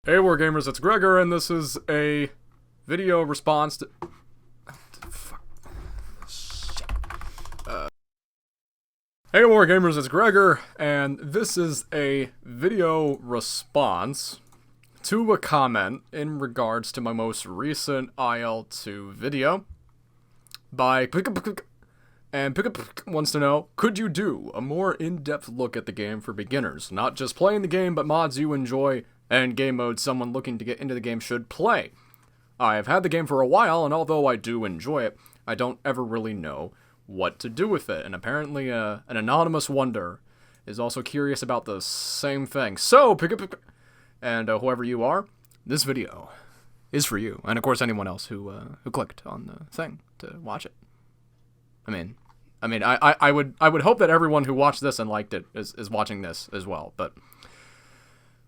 Hey Wargamers, it's Gregor, and this is a video response to... Hey Wargamers, it's Gregor, and this is a video response to a comment in regards to my most recent IL-2 video by pkpgpk. And pkpgpk wants to know, could you do a more in-depth look at the game for beginners? Not just playing the game, but mods you enjoy and game modes someone looking to get into the game should play. I have had the game for a while, and although I do enjoy it, I don't ever really know what to do with it. And apparently an anonymous wonder is also curious about the same thing. So, pkpgpk, and whoever you are, this video is for you. And of course anyone else who clicked on the thing to watch it. I mean, I would hope that everyone who watched this and liked it is watching this as well, but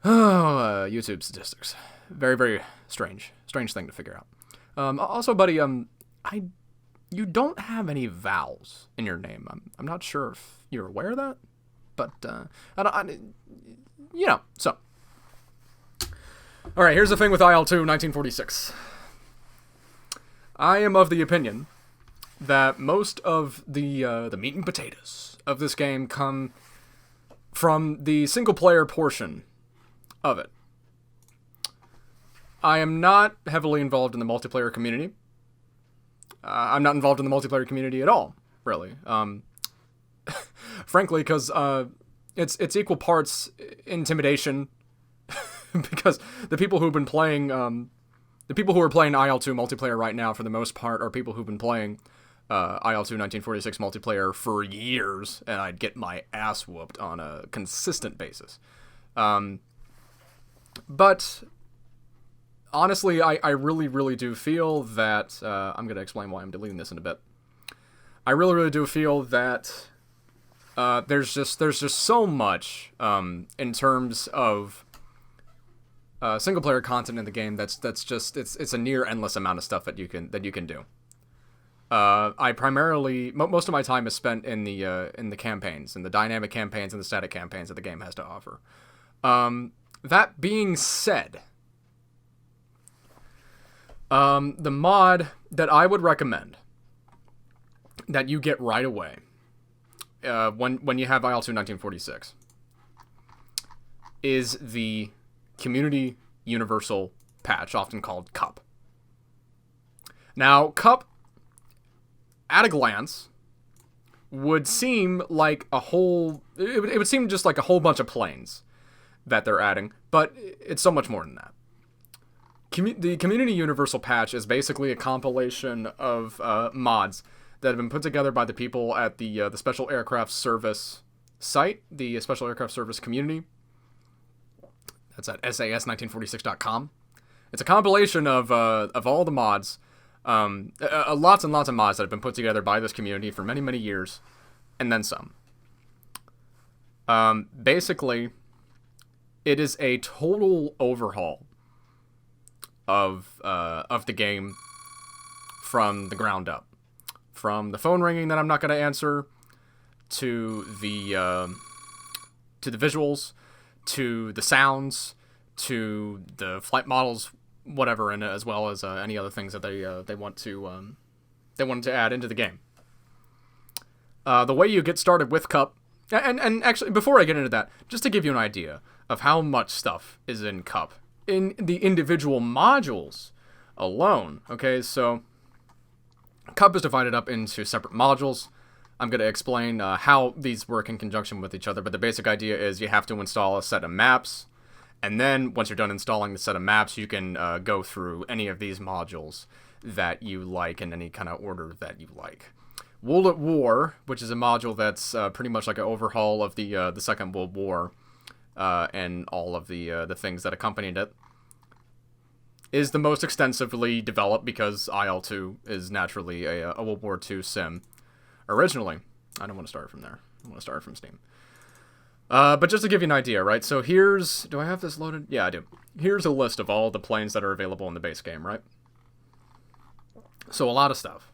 YouTube statistics, very, very strange thing to figure out. Also, buddy, you don't have any vowels in your name. I'm not sure if you're aware of that, but you know. So, all right, here's the thing with IL-2 1946. I am of the opinion that most of the meat and potatoes of this game come from the single-player portion of it. I am not heavily involved in the multiplayer community. I'm not involved in the multiplayer community at all, really. Frankly, because it's equal parts intimidation, because the people who've been playing, the people who are playing IL-2 multiplayer right now, for the most part, are people who've been playing IL-2 1946 multiplayer for years, and I'd get my ass whooped on a consistent basis. But honestly, I really, really do feel that, I'm going to explain why I'm deleting this in a bit. I really, really do feel that there's just so much in terms of single-player content in the game that's just, it's a near endless amount of stuff that you can do. I primarily, most of my time is spent in the campaigns, in the dynamic campaigns and the static campaigns that the game has to offer. That being said, the mod that I would recommend that you get right away, when you have IL-2 1946, is the Community Universal Patch, often called C.U.P. Now, C.U.P, at a glance, would seem like a whole... It would seem just like a whole bunch of planes that they're adding, but it's so much more than that. The Community Universal Patch is basically a compilation of mods that have been put together by the people at the Special Aircraft Service site, the Special Aircraft Service community. That's at sas1946.com. It's a compilation of all the mods, lots and lots of mods that have been put together by this community for many, many years, and then some. Basically, it is a total overhaul of the game from the ground up. From the phone ringing that I'm not going to answer, to the visuals, to the sounds, to the flight models, whatever, and as well as any other things that they wanted to add into the game. The way you get started with C.U.P, and actually, before I get into that, just to give you an idea of how much stuff is in C.U.P, in the individual modules alone. Okay, so C.U.P is divided up into separate modules. I'm going to explain how these work in conjunction with each other, but the basic idea is you have to install a set of maps, and then once you're done installing the set of maps, you can go through any of these modules that you like in any kind of order that you like. World at War, which is a module that's pretty much like an overhaul of the Second World War, and all of the things that accompanied it, is the most extensively developed because IL-2 is naturally a World War II sim. Originally, I don't want to start from there. I want to start from Steam. But just to give you an idea, right? So here's... Do I have this loaded? Yeah, I do. Here's a list of all the planes that are available in the base game, right? So a lot of stuff.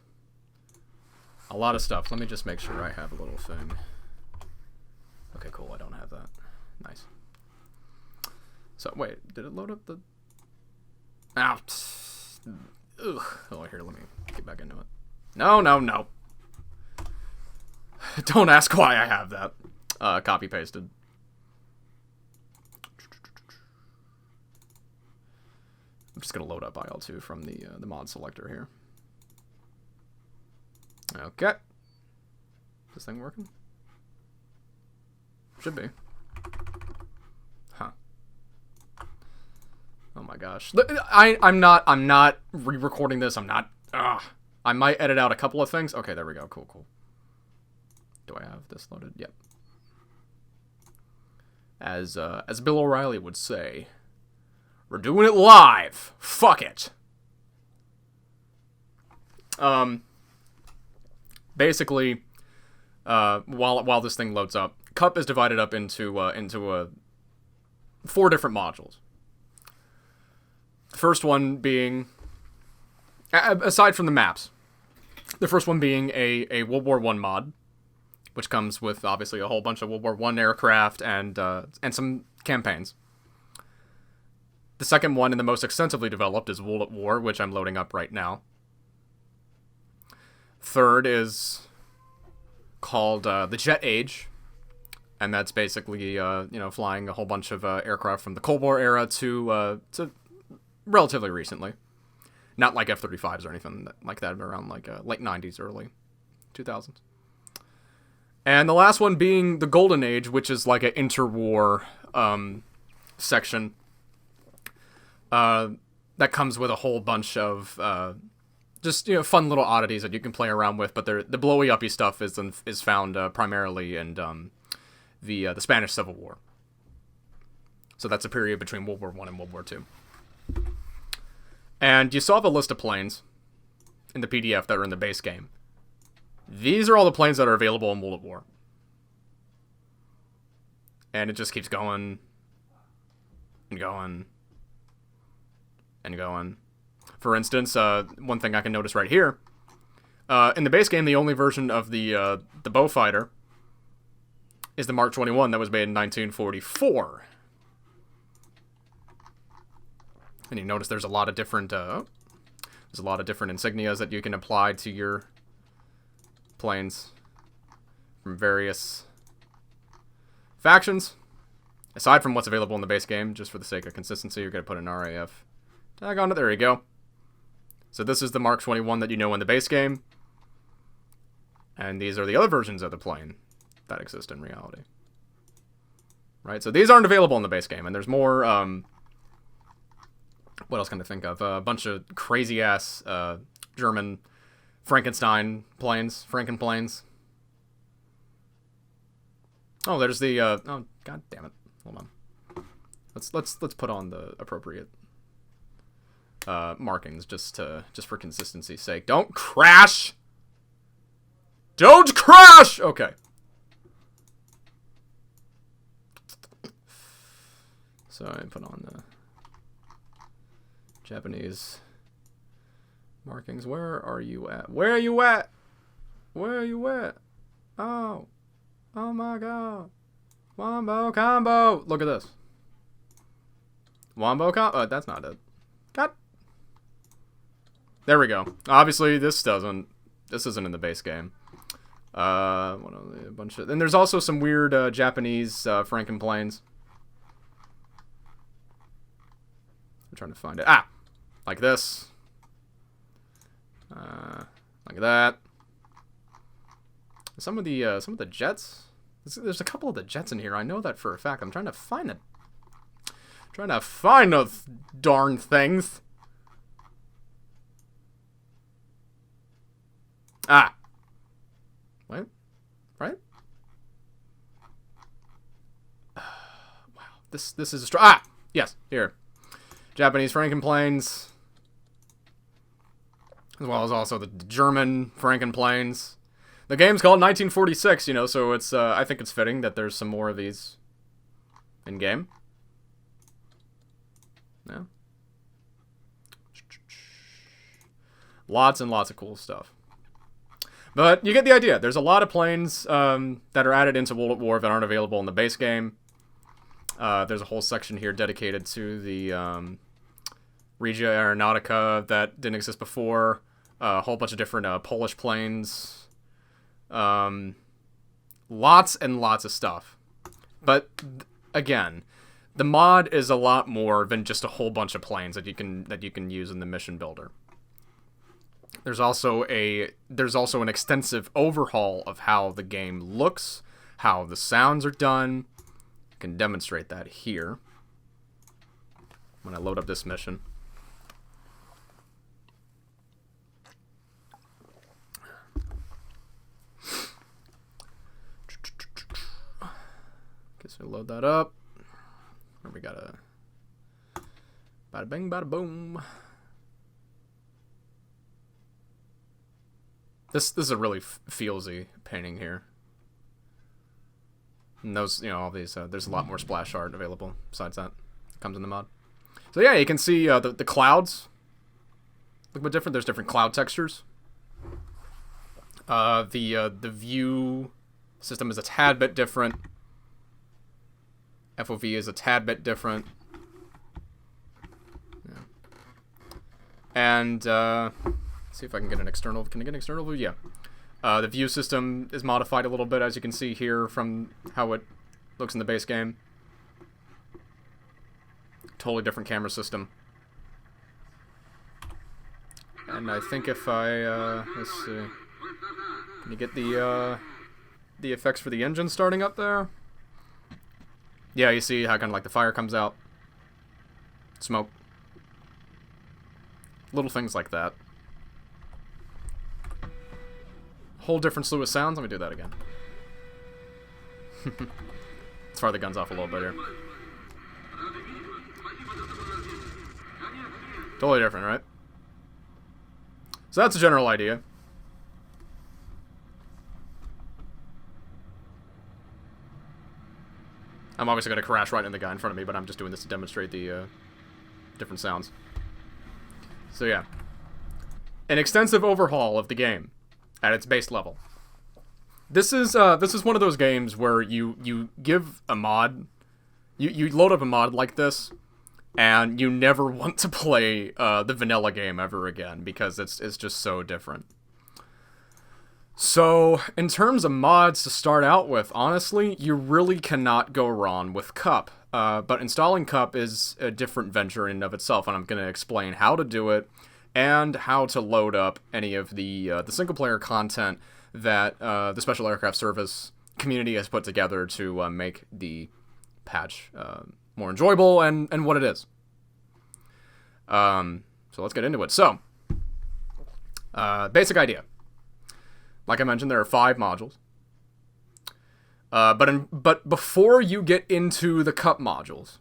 A lot of stuff. Let me just make sure I have a little thing. Okay, cool. I don't have that. Nice. So, wait. Did it load up the Ah, ugh. Oh, here, let me get back into it. No, no, no. Don't ask why I have that. Copy pasted. I'm just gonna load up IL-2 from the mod selector here. Okay. Is this thing working? Should be. Huh. Oh my gosh. I'm not re-recording this. I'm not. I might edit out a couple of things. Okay, there we go. Cool, cool. Do I have this loaded? Yep. As Bill O'Reilly would say, we're doing it live. Fuck it. Basically, while this thing loads up, C.U.P is divided up into 4 different modules. The first one being, aside from the maps, the first one being a World War I mod, which comes with obviously a whole bunch of World War I aircraft and some campaigns. The second one, and the most extensively developed, is World at War, which I'm loading up right now. Third is called the Jet Age, and that's basically flying a whole bunch of aircraft from the Cold War era to relatively recently, not like F-35s or anything like that, but around like late 90s, early 2000s. And the last one being the Golden Age, which is like an interwar section that comes with a whole bunch of just fun little oddities that you can play around with. But the blowy uppy stuff is found primarily in the Spanish Civil War. So that's a period between World War I and World War II. And you saw the list of planes in the PDF that are in the base game. These are all the planes that are available in World at War. And it just keeps going and going and going. For instance, one thing I can notice right here, in the base game, the only version of the Beaufighter is the Mark 21 that was made in 1944. And you notice there's a lot of different insignias that you can apply to your planes from various factions. Aside from what's available in the base game, just for the sake of consistency, you're going to put an RAF tag on it. There you go. So this is the Mark 21 that you know in the base game. And these are the other versions of the plane that exist in reality. Right? So these aren't available in the base game. And there's more, what else can I think of? A bunch of crazy-ass German Frankenstein planes. Frankenplanes. Oh, there's the, oh, god damn it. Hold on. Let's put on the appropriate markings just for consistency's sake. Don't crash! Don't crash! Okay. So I put on the Japanese markings. Where are you at? Where are you at? Where are you at? Oh. Oh my god. Wombo combo. Look at this. Wombo combo. That's not it. God. There we go. Obviously, this isn't in the base game. A bunch of. And there's also some weird Japanese Frankenplanes. I'm trying to find it. Ah, like this. Like that. Some of the jets. There's a couple of the jets in here. I know that for a fact. I'm trying to find it. Trying to find those darn things. Ah. Wait. Right? Wow. This is a ah. Yes. Here. Japanese Frankenplanes. As well as also the German Frankenplanes. The game's called 1946, so it's, I think it's fitting that there's some more of these in-game. Yeah. Lots and lots of cool stuff. But you get the idea. There's a lot of planes that are added into World at War that aren't available in the base game. There's a whole section here dedicated to the Regia Aeronautica that didn't exist before, a whole bunch of different Polish planes, lots and lots of stuff. But again, the mod is a lot more than just a whole bunch of planes that you can use in the mission builder. There's also an extensive overhaul of how the game looks, how the sounds are done. I can demonstrate that here when I load up this mission. Guess we load that up. And we got a bada bing, bada boom. This is a really feelsy painting here. And those, all these, there's a lot more splash art available besides that. It comes in the mod. So yeah, you can see the clouds look a bit different. There's different cloud textures. The view system is a tad bit different. FOV is a tad bit different. Yeah. And see if I can get an external. Can I get an external view? Yeah. The view system is modified a little bit, as you can see here from how it looks in the base game. Totally different camera system. And I think if I let's see, can you get the effects for the engine starting up there? Yeah, you see how kind of like the fire comes out, smoke, little things like that. Whole different slew of sounds. Let me do that again. Let's fire the guns off a little bit here. Totally different, right? So that's a general idea. I'm obviously going to crash right into the guy in front of me, but I'm just doing this to demonstrate the different sounds. So yeah. An extensive overhaul of the game at its base level. This is one of those games where you give a mod, you load up a mod like this, and you never want to play the vanilla game ever again, because it's just so different. So, in terms of mods to start out with, honestly, you really cannot go wrong with C.U.P. But installing C.U.P is a different venture in and of itself, and I'm going to explain how to do it and how to load up any of the single-player content that the Special Aircraft Service community has put together to make the patch more enjoyable and what it is. So let's get into it. So, basic idea. Like I mentioned, there are 5 modules. But before you get into the C.U.P modules,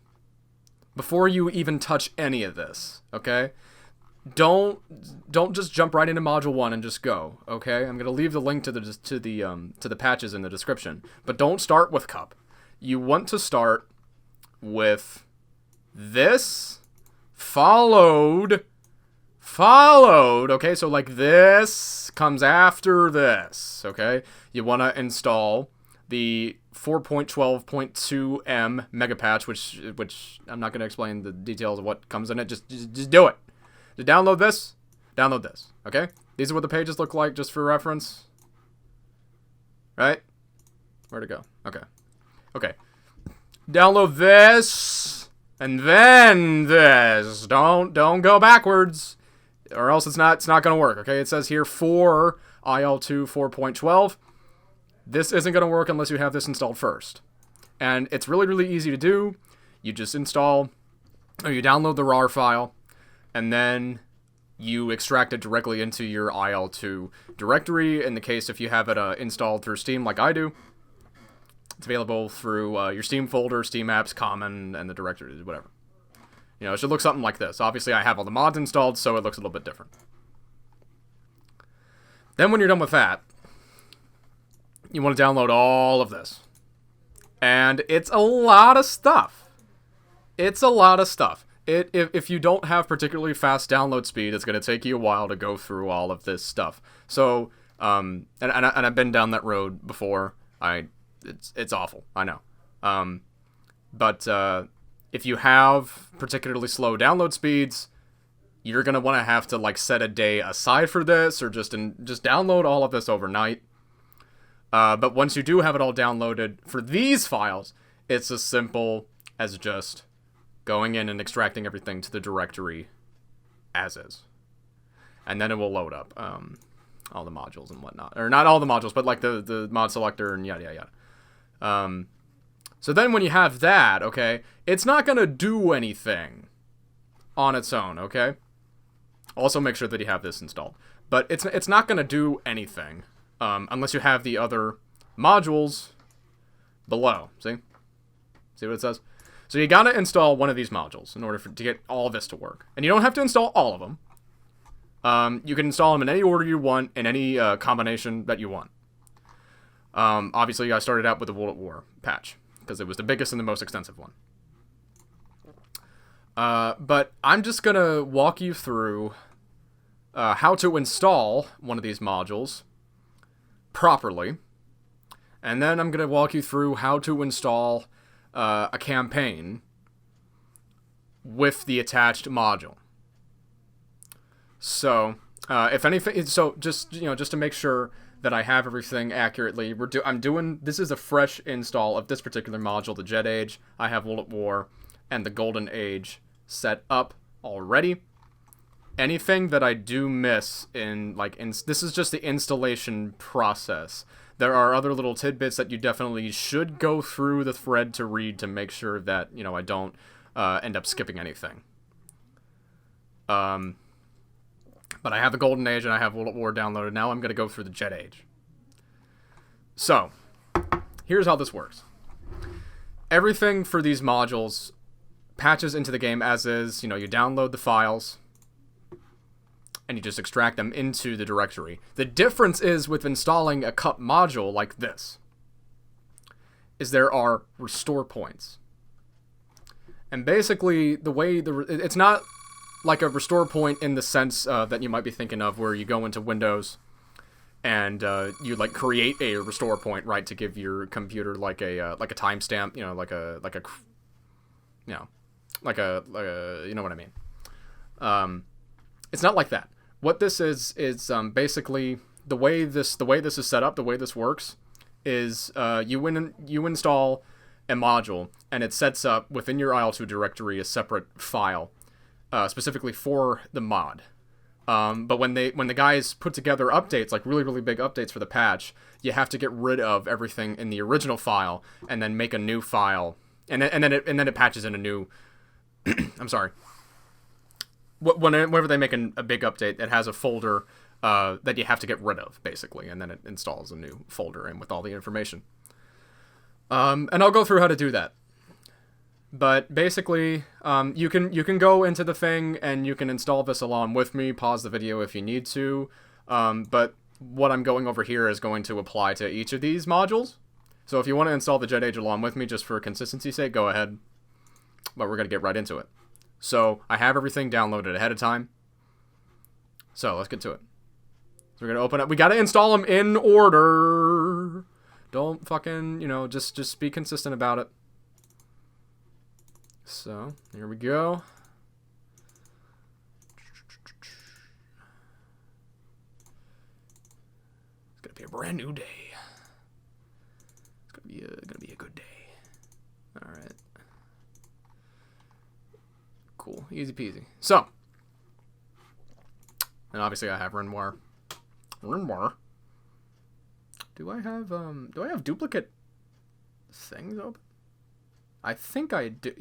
before you even touch any of this, okay? Don't just jump right into module 1 and just go, okay? I'm gonna leave the link to the patches in the description, but don't start with C.U.P. You want to start with this followed, okay? So like this comes after this, okay? You want to install the 4.12.2M mega patch, which I'm not going to explain the details of what comes in it. Just do it. To download this, okay? These are what the pages look like, just for reference. Right? Where'd it go? Okay. Download this, and then this. Don't go backwards, or else it's not going to work, okay? It says here for IL-2 4.12. This isn't going to work unless you have this installed first. And it's really, really easy to do. You just install, or you download the RAR file, and then you extract it directly into your IL-2 directory. In the case if you have it installed through Steam like I do, it's available through your Steam folder, Steam apps, common, and the directories, whatever. You know, it should look something like this. Obviously, I have all the mods installed, so it looks a little bit different. Then when you're done with that, you want to download all of this. And it's a lot of stuff. If you don't have particularly fast download speed, it's going to take you a while to go through all of this stuff. So, and I've been down that road before. It's awful, I know. But if you have particularly slow download speeds, you're going to want to have to like set a day aside for this, or just download all of this overnight. But once you do have it all downloaded for these files, it's as simple as just going in and extracting everything to the directory as is. And then it will load up all the modules and whatnot. Or not all the modules, but like the mod selector and yada, yada, yada. So then when you have that, okay, it's not going to do anything on its own, okay? Also make sure that you have this installed. But it's not going to do anything unless you have the other modules below. See? See what it says? So you got to install one of these modules in order to get all of this to work. And you don't have to install all of them. You can install them in any order you want, in any combination that you want. Obviously, I started out with the World at War patch, because it was the biggest and the most extensive one. But I'm just going to walk you through how to install one of these modules properly. And then I'm going to walk you through how to install a campaign with the attached module. So, if anything, so just to make sure that I have everything accurately, this is a fresh install of this particular module, the Jet Age. I have World at War and the Golden Age set up already. Anything that I do miss this is just the installation process. There are other little tidbits that you definitely should go through the thread to read to make sure that, I don't end up skipping anything. But I have the Golden Age and I have World at War downloaded. Now I'm going to go through the Jet Age. So, here's how this works. Everything for these modules patches into the game as is. You download the files and you just extract them into the directory. The difference is with installing a C.U.P module like this, is there are restore points. And basically, the way it's not like a restore point in the sense that you might be thinking of, where you go into Windows and you create a restore point, right, to give your computer like a timestamp, you know what I mean. It's not like that. What this is basically the way this is set up, the way this works is you install a module and it sets up within your IL-2 directory a separate file specifically for the mod. But when the guys put together updates, like really, really big updates for the patch, you have to get rid of everything in the original file and then make a new file, and then it patches in a new. I'm sorry. Whenever they make a big update, it has a folder that you have to get rid of, basically, and then it installs a new folder in with all the information. And I'll go through how to do that. But basically, you can go into the thing and you can install this along with me. Pause the video if you need to. But what I'm going over here is going to apply to each of these modules. So if you want to install the Jet Age along with me, just for consistency's sake, go ahead. But we're going to get right into it. So I have everything downloaded ahead of time. So let's get to it. So we're going to open up. We got to install them in order. Don't fucking, just be consistent about it. So, here we go. It's going to be a brand new day. It's going to be a good day. All right. Cool. Easy peasy. So, and obviously I have Renoir. Do I have duplicate things open? I think I do.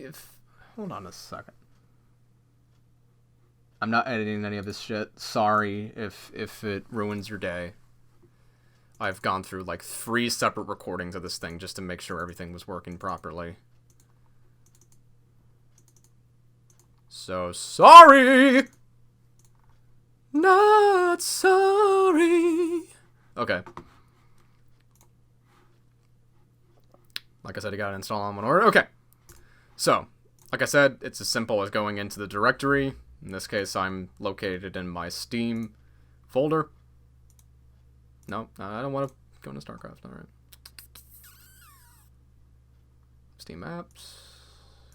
Hold on a second. I'm not editing any of this shit. Sorry if it ruins your day. I've gone through like 3 separate recordings of this thing just to make sure everything was working properly. So sorry! Not sorry! Okay. Like I said, I gotta install on one order. Okay. So, like I said, it's as simple as going into the directory. In this case, I'm located in my Steam folder. No, I don't want to go into StarCraft. Alright. Steam apps.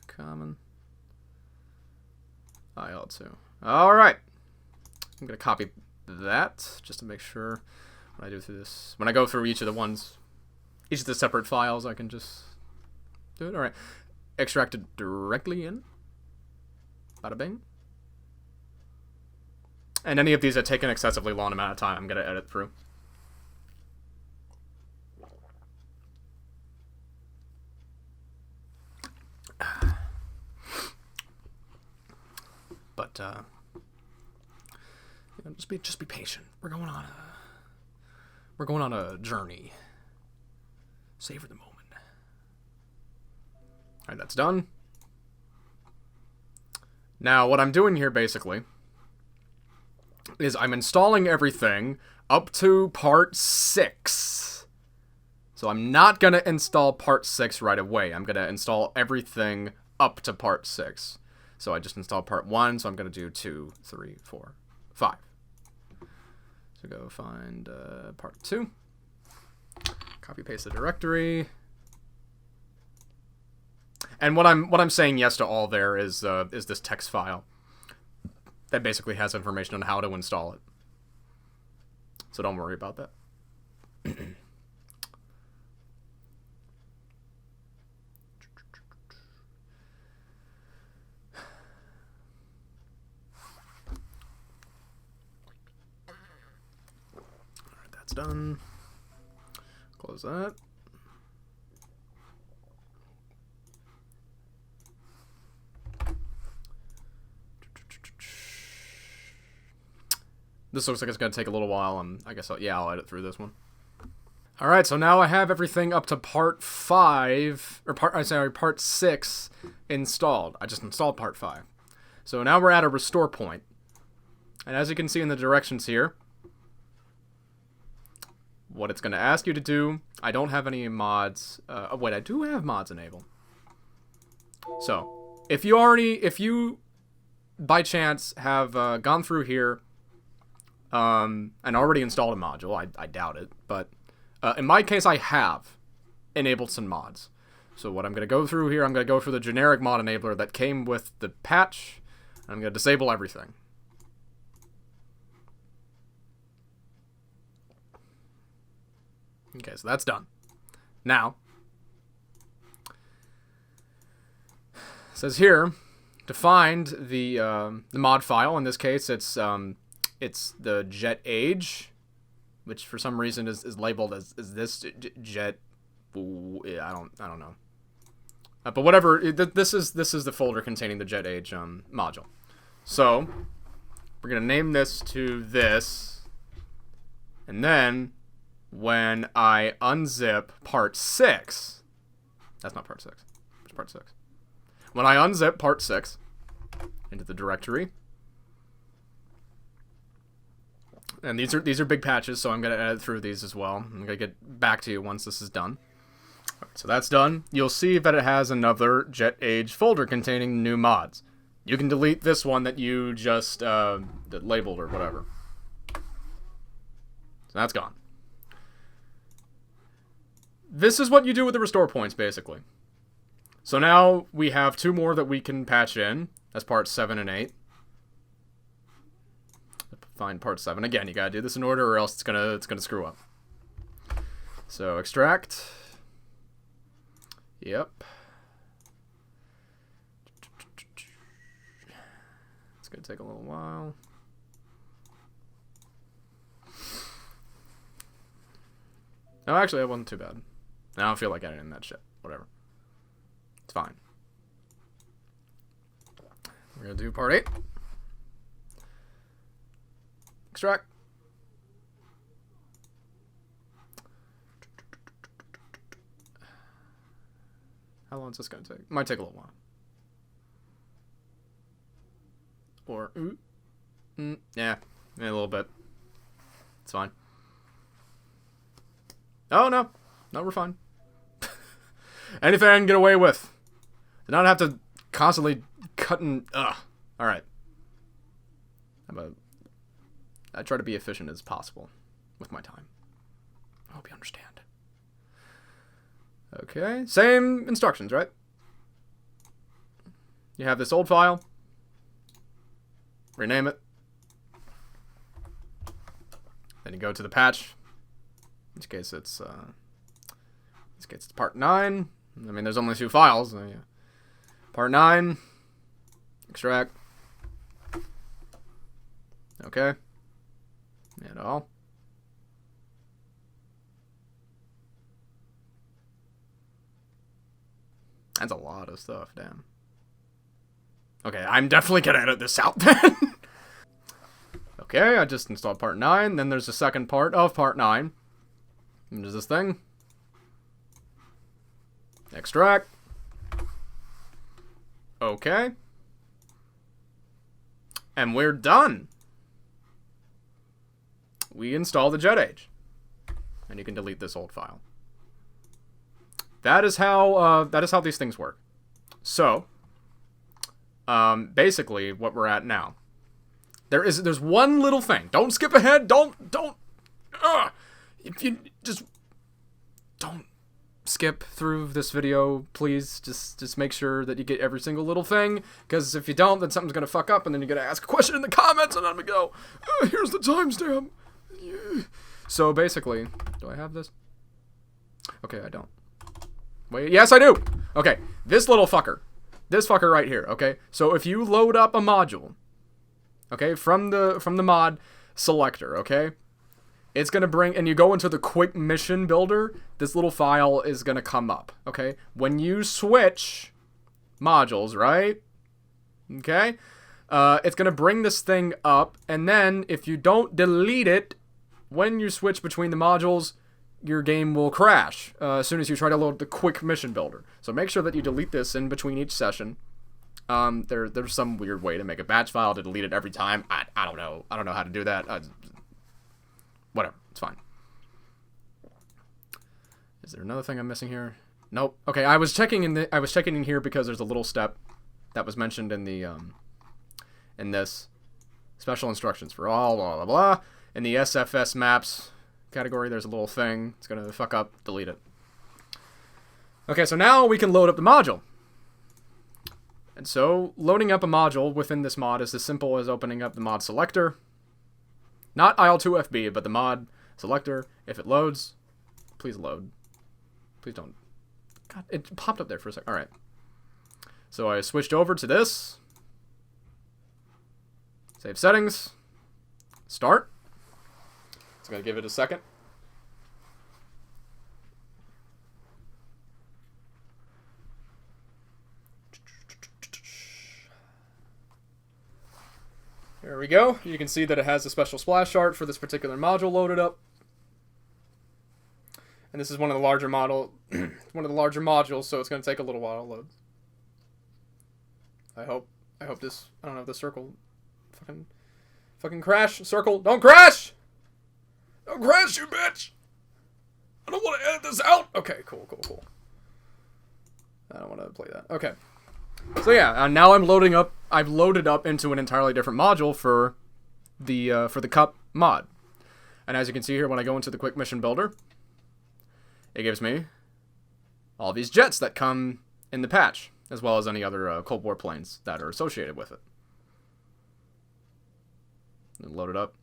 Common. IL-2. Alright. I'm going to copy that just to make sure when I do through this. When I go through each of the separate files, I can just do it. All right. Extract it directly in. Bada bing. And any of these that take an excessively long amount of time, I'm going to edit through. But you know, just be patient. We're going on a journey. Savor the moment. All right, that's done. Now, what I'm doing here basically is I'm installing everything up to part 6. So I'm not going to install part 6 right away. I'm going to install everything up to part 6. So I just installed part 1, so I'm going to do 2, 3, 4, 5. So go find part 2. Copy paste the directory. And what I'm saying yes to all there is this text file that basically has information on how to install it. So don't worry about that. Alright, that's done. Close that. This looks like it's going to take a little while, and I guess I'll edit through this one. Alright, so now I have everything up to part 5, or part 6 installed. I just installed part 5. So now we're at a restore point. And as you can see in the directions here, what it's going to ask you to do, I don't have any mods. Wait, I do have mods enabled. So, if you by chance have gone through here and already installed a module, I doubt it, but in my case I have enabled some mods. So what I'm going to go through here, I'm going to go for the generic mod enabler that came with the patch, and I'm going to disable everything. Okay, so that's done. Now, it says here to find the mod file. In this case, it's the jet age, which for some reason is labeled as this jet. I don't know. But whatever. This is the folder containing the jet age module. So we're gonna name this to this, and then when I unzip part 6, that's not part 6. It's part 6. When I unzip part 6 into the directory, and these are big patches, so I'm going to edit through these as well. I'm going to get back to you once this is done. Right, so that's done. You'll see that it has another Jet Age folder containing new mods. You can delete this one that you just labeled or whatever. So that's gone. This is what you do with the restore points, basically. So now we have 2 more that we can patch in. That's parts 7 and 8. Find part 7. Again, you gotta do this in order or else it's gonna screw up. So extract. Yep. It's gonna take a little while. Oh, actually, that wasn't too bad. I don't feel like editing that shit. Whatever. It's fine. We're gonna do part 8. Extract. How long is this gonna take? Might take a little while. Or, yeah, a little bit. It's fine. Oh, no, we're fine. Anything I can get away with. I don't have to constantly cut and... Alright. I try to be efficient as possible with my time. I hope you understand. Okay, same instructions, right? You have this old file. Rename it. Then you go to the patch. In this case, it's part 9. I mean, there's only 2 files. So yeah. Part 9. Extract. Okay. And all. That's a lot of stuff, damn. Okay, I'm definitely gonna edit this out then. Okay, I just installed part 9. Then there's the second part of part 9. And there's this thing. Extract. Okay. And we're done. We install the Jet Age. And you can delete this old file. That is how these things work. So, basically, what we're at now. There's one little thing. Don't skip ahead. Don't. If you just don't skip through this video, please. Just make sure that you get every single little thing. Because if you don't, then something's gonna fuck up, and then you're gonna ask a question in the comments, and I'm gonna go, here's the timestamp. Yeah. So basically, do I have this? Okay, I don't. Wait, yes, I do. Okay, this little fucker. This fucker right here, okay? So if you load up a module, okay, from the mod selector, okay? It's going to bring, and you go into the quick mission builder, this little file is going to come up, okay? When you switch modules, right? Okay? It's going to bring this thing up, and then if you don't delete it, when you switch between the modules, your game will crash as soon as you try to load the quick mission builder. So make sure that you delete this in between each session. There's some weird way to make a batch file to delete it every time. I don't know. I don't know how to do that. Whatever. It's fine. Is there another thing I'm missing here? Nope. Okay, I was checking in here because there's a little step that was mentioned in the in this special instructions for all blah blah blah. In the SFS maps category, there's a little thing. It's gonna fuck up. Delete it. Okay, so now we can load up the module. And so, loading up a module within this mod is as simple as opening up the mod selector. Not IL-2 FB, but the mod selector. If it loads, please load. Please don't. God, it popped up there for a second. Alright. So I switched over to this. Save settings. Start. It's going to give it a second. There we go. You can see that it has a special splash art for this particular module loaded up. And this is one of the larger modules, so it's going to take a little while to load. I hope this, I don't know if this circle fucking crash. Circle, don't crash! Don't crash, you bitch! I don't want to edit this out! Okay, cool. I don't want to play that. Okay. So yeah, now I've loaded up into an entirely different module for the C.U.P mod. And as you can see here, when I go into the quick mission builder, it gives me all these jets that come in the patch, as well as any other Cold War planes that are associated with it. And load it up.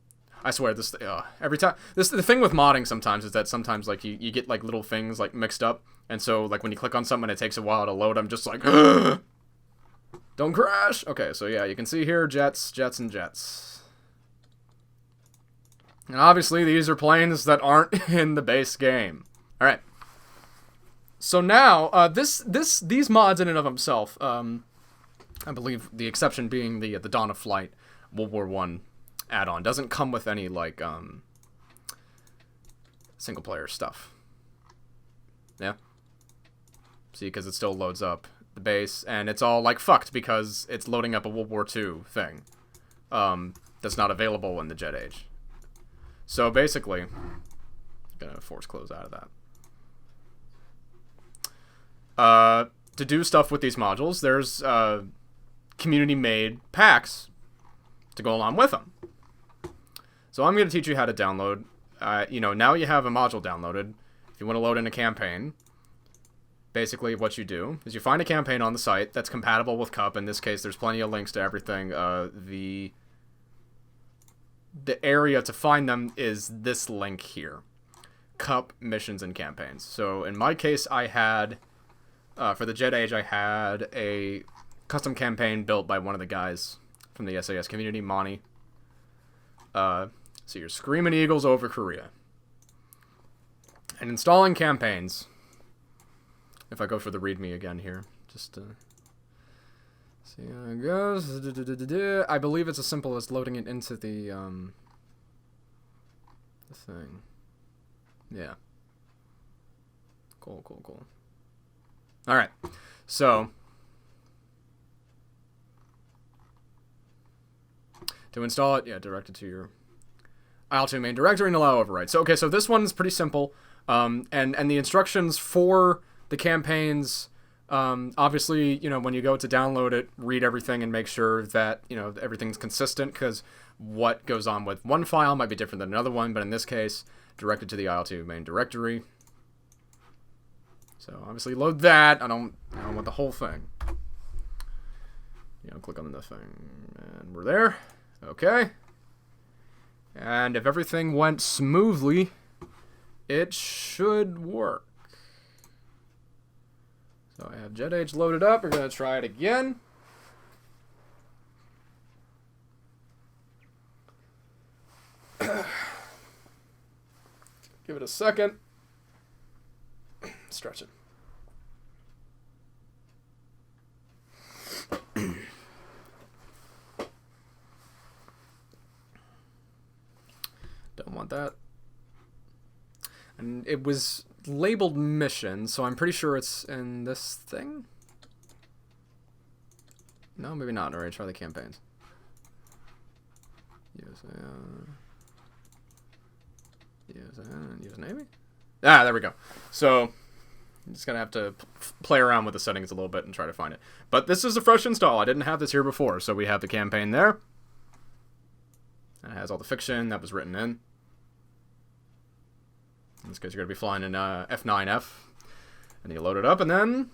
I swear, this every time the thing with modding sometimes is that sometimes like you get like little things like mixed up, and so like when you click on something, it takes a while to load. I'm just like, don't crash. Okay, so yeah, you can see here jets, and jets. And obviously these are planes that aren't in the base game. All right. So now these mods in and of themselves, I believe the exception being the Dawn of Flight World War I add-on, doesn't come with any like single player stuff. Yeah. See, because it still loads up the base, and it's all like fucked because it's loading up a World War II thing that's not available in the Jet Age. So basically, I'm gonna force close out of that. To do stuff with these modules, there's community-made packs to go along with them. So I'm going to teach you how to download. Now you have a module downloaded. If you want to load in a campaign, basically what you do is you find a campaign on the site that's compatible with C.U.P. In this case, there's plenty of links to everything. The the area to find them is this link here. C.U.P missions and campaigns. So in my case, I had, for the Jet Age, I had a custom campaign built by one of the guys from the SAS community, Monty. So you're screaming eagles over Korea. And installing campaigns. If I go for the readme again here, just to see how it goes. I believe it's as simple as loading it into the thing. Yeah. Cool. Alright. So, to install it, yeah, direct it to your IL-2 main directory and allow override. So, okay, so this one's pretty simple. And the instructions for the campaigns, obviously, you know, when you go to download it, read everything and make sure that, you know, everything's consistent, because what goes on with one file might be different than another one, but in this case, directed to the IL-2 main directory. So obviously load that. I don't want the whole thing. You know, click on the thing, and we're there. Okay. And if everything went smoothly, it should work. So I have Jet Age loaded up. We're going to try it again. Give it a second. Stretch it. Don't want that. And it was labeled mission, so I'm pretty sure it's in this thing. No, maybe not. Alright, try the campaigns. Use Navy? Ah, there we go. So, I'm just going to have to play around with the settings a little bit and try to find it. But this is a fresh install. I didn't have this here before. So we have the campaign there. And it has all the fiction that was written in. In this case, you're going to be flying in F9F. And you load it up, and then,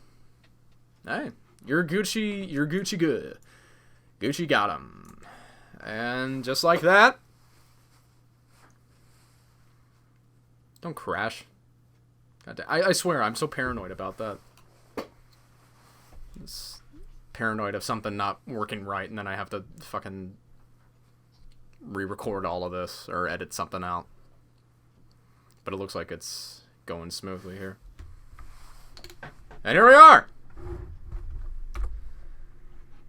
hey, you're Gucci good. Gucci got 'em. And just like that. Don't crash. I swear, I'm so paranoid about that. Just paranoid of something not working right, and then I have to fucking re-record all of this or edit something out. But it looks like it's going smoothly here. And here we are!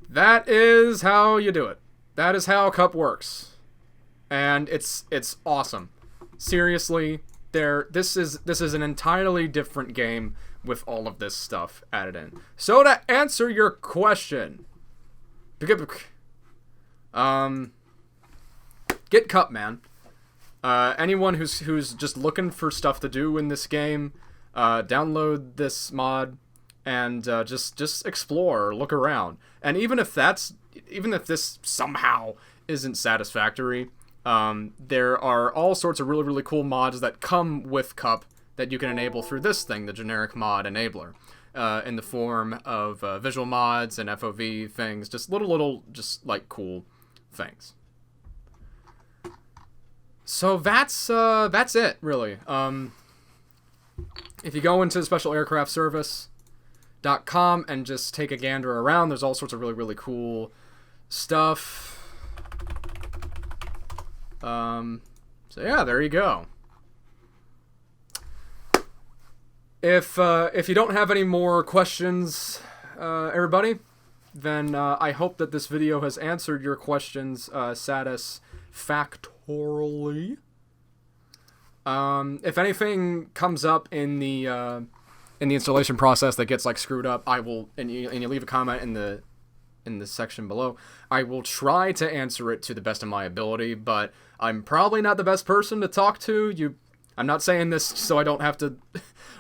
That is how you do it. That is how C.U.P works. And it's awesome. Seriously, this is an entirely different game with all of this stuff added in. So to answer your question, get C.U.P, man. Anyone who's just looking for stuff to do in this game, download this mod and just explore, look around. And even if this somehow isn't satisfactory, there are all sorts of really cool mods that come with C.U.P that you can enable through this thing, the generic mod enabler, in the form of visual mods and FOV things, just little just like cool things. So that's it, really. If you go into specialaircraftservice.com and just take a gander around, there's all sorts of really cool stuff. So yeah, there you go. If you don't have any more questions, everybody, then I hope that this video has answered your questions satisfactorily. If anything comes up in the installation process that gets like screwed up, I will, and you leave a comment in the section below, I will try to answer it to the best of my ability, but I'm probably not the best person to talk to. I'm not saying this so I don't have to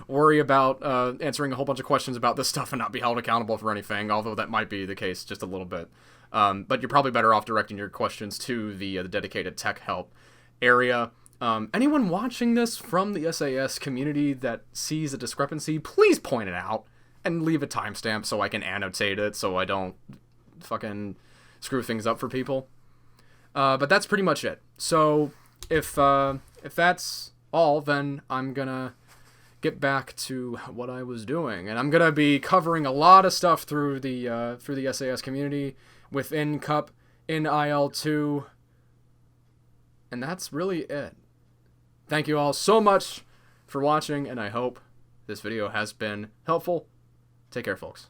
worry about answering a whole bunch of questions about this stuff and not be held accountable for anything, although that might be the case just a little bit. But you're probably better off directing your questions to the dedicated tech help area. Anyone watching this from the SAS community that sees a discrepancy, please point it out and leave a timestamp so I can annotate it so I don't fucking screw things up for people. But that's pretty much it. So if that's all, then I'm gonna get back to what I was doing, and I'm gonna be covering a lot of stuff through the SAS community within C.U.P, in IL-2, and that's really it. Thank you all so much for watching, and I hope this video has been helpful. Take care, folks.